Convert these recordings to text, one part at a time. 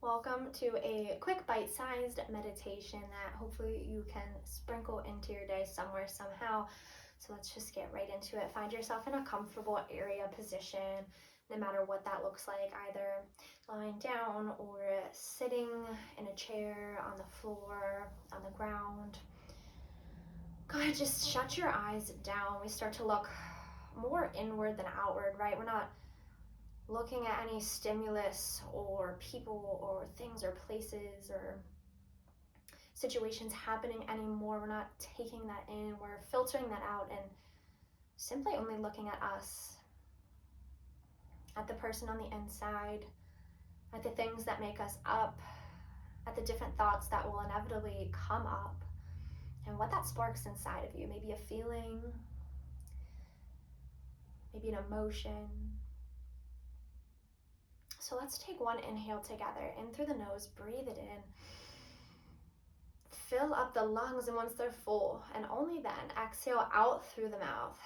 Welcome to a quick bite-sized meditation that hopefully you can sprinkle into your day somewhere, somehow. So let's just get right into it. Find yourself in a comfortable area position, no matter what that looks like, either lying down or sitting in a chair, on the floor, on the ground. Go ahead, just shut your eyes down. We start to look more inward than outward, right? We're not looking at any stimulus or people or things or places or situations happening anymore. We're not taking that in. We're filtering that out and simply only looking at us, at the person on the inside, at the things that make us up, at the different thoughts that will inevitably come up, and what that sparks inside of you. Maybe a feeling, maybe an emotion. So let's take one inhale together, in through the nose, breathe it in. Fill up the lungs, and once they're full, and only then, exhale out through the mouth.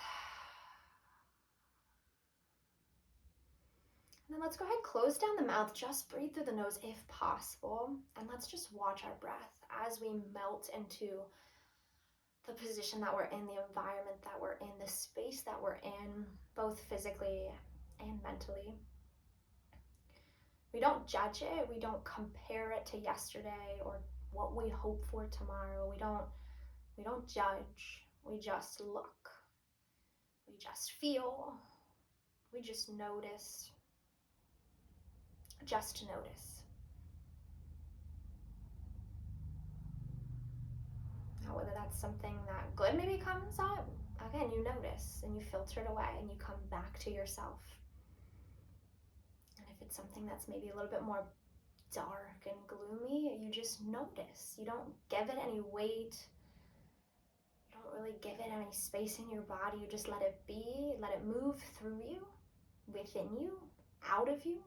And then let's go ahead, close down the mouth, just breathe through the nose if possible, and let's just watch our breath as we melt into the position that we're in, the environment that we're in, the space that we're in, both physically and mentally. We don't judge it, we don't compare it to yesterday or what we hope for tomorrow. We don't judge, we just look, we just feel, we just notice, just notice. Now, whether that's something that good maybe comes up, again, you notice and you filter it away and you come back to yourself. And if it's something that's maybe a little bit more dark and gloomy, you just notice. You don't give it any weight. You don't really give it any space in your body. You just let it be, let it move through you, within you, out of you,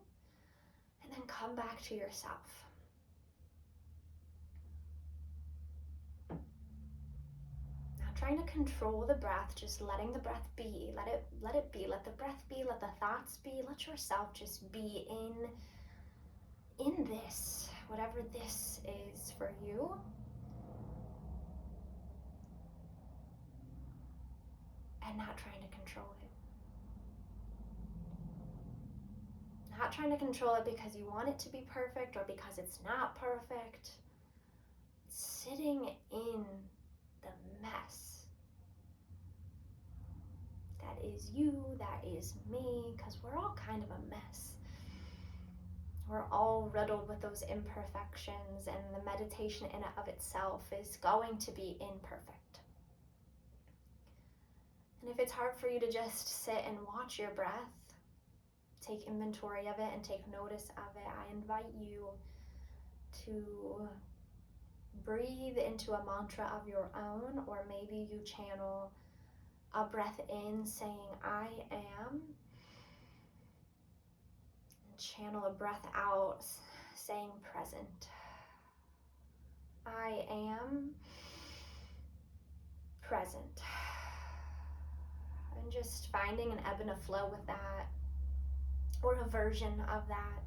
and then come back to yourself. Not trying to control the breath, just letting the breath be. Let it be. Let the breath be, let the thoughts be, let yourself just be in this, whatever this is for you. And not trying to control it. Not trying to control it because you want it to be perfect or because it's not perfect. Sitting in the mess. That is you, that is me, because we're all kind of a mess. We're all riddled with those imperfections, and the meditation in and of itself is going to be imperfect. And if it's hard for you to just sit and watch your breath, take inventory of it and take notice of it, I invite you to breathe into a mantra of your own, or maybe you channel a breath in saying, I am, and channel a breath out saying present. I am present. And just finding an ebb and a flow with that, or a version of that.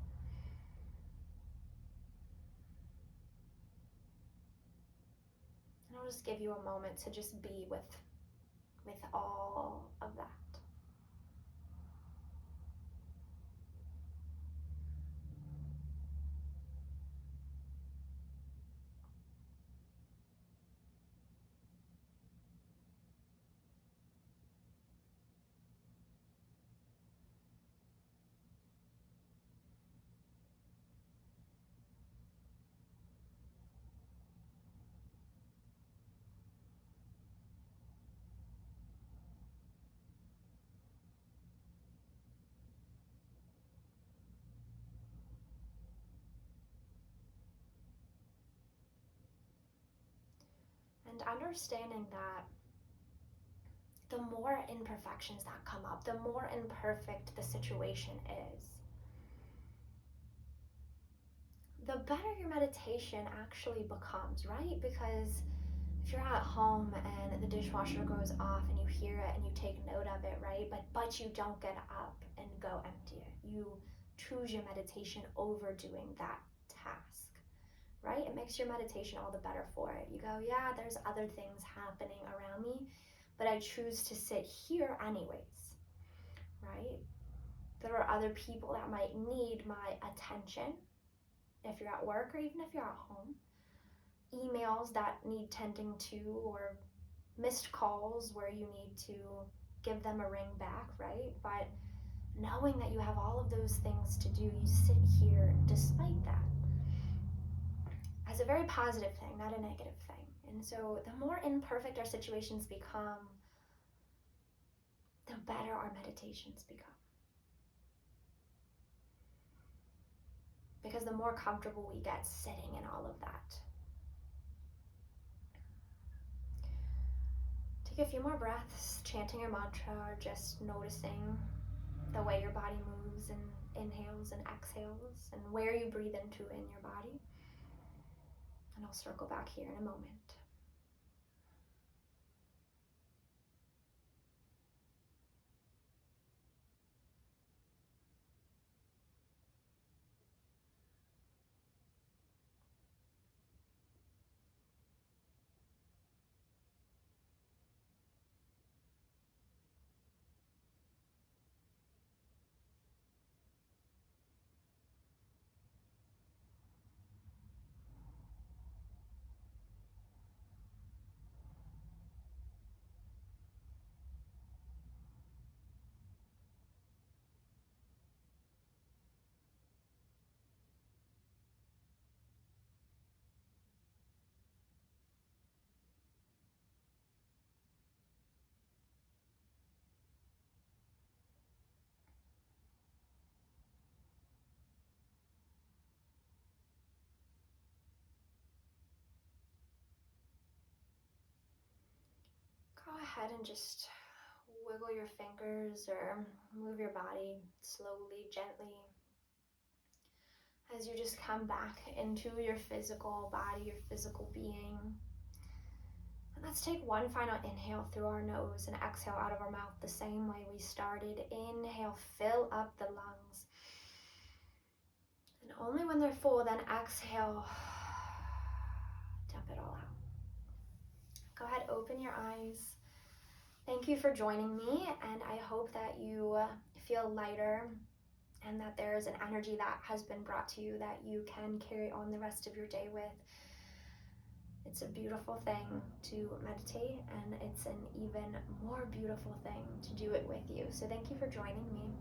And I'll just give you a moment to just be with all of that. And understanding that the more imperfections that come up, the more imperfect the situation is, the better your meditation actually becomes, right? Because if you're at home and the dishwasher goes off and you hear it and you take note of it, right? But you don't get up and go empty it. You choose your meditation over doing that task, right? It makes your meditation all the better for it. You go, yeah, there's other things happening around me, but I choose to sit here anyways, right? There are other people that might need my attention if you're at work or even if you're at home. Emails that need tending to, or missed calls where you need to give them a ring back, right? But knowing that you have all of those things to do, you sit here despite that as a very positive thing, not a negative thing. And so the more imperfect our situations become, the better our meditations become. Because the more comfortable we get sitting in all of that. Take a few more breaths, chanting your mantra, or just noticing the way your body moves and inhales and exhales, and where you breathe into in your body. And I'll circle back here in a moment. Go ahead and just wiggle your fingers or move your body slowly, gently, as you just come back into your physical body, your physical being. And let's take one final inhale through our nose and exhale out of our mouth the same way we started. Inhale, fill up the lungs. And only when they're full, then exhale, dump it all out. Go ahead, open your eyes. Thank you for joining me, and I hope that you feel lighter and that there's an energy that has been brought to you that you can carry on the rest of your day with. It's a beautiful thing to meditate, and it's an even more beautiful thing to do it with you. So thank you for joining me.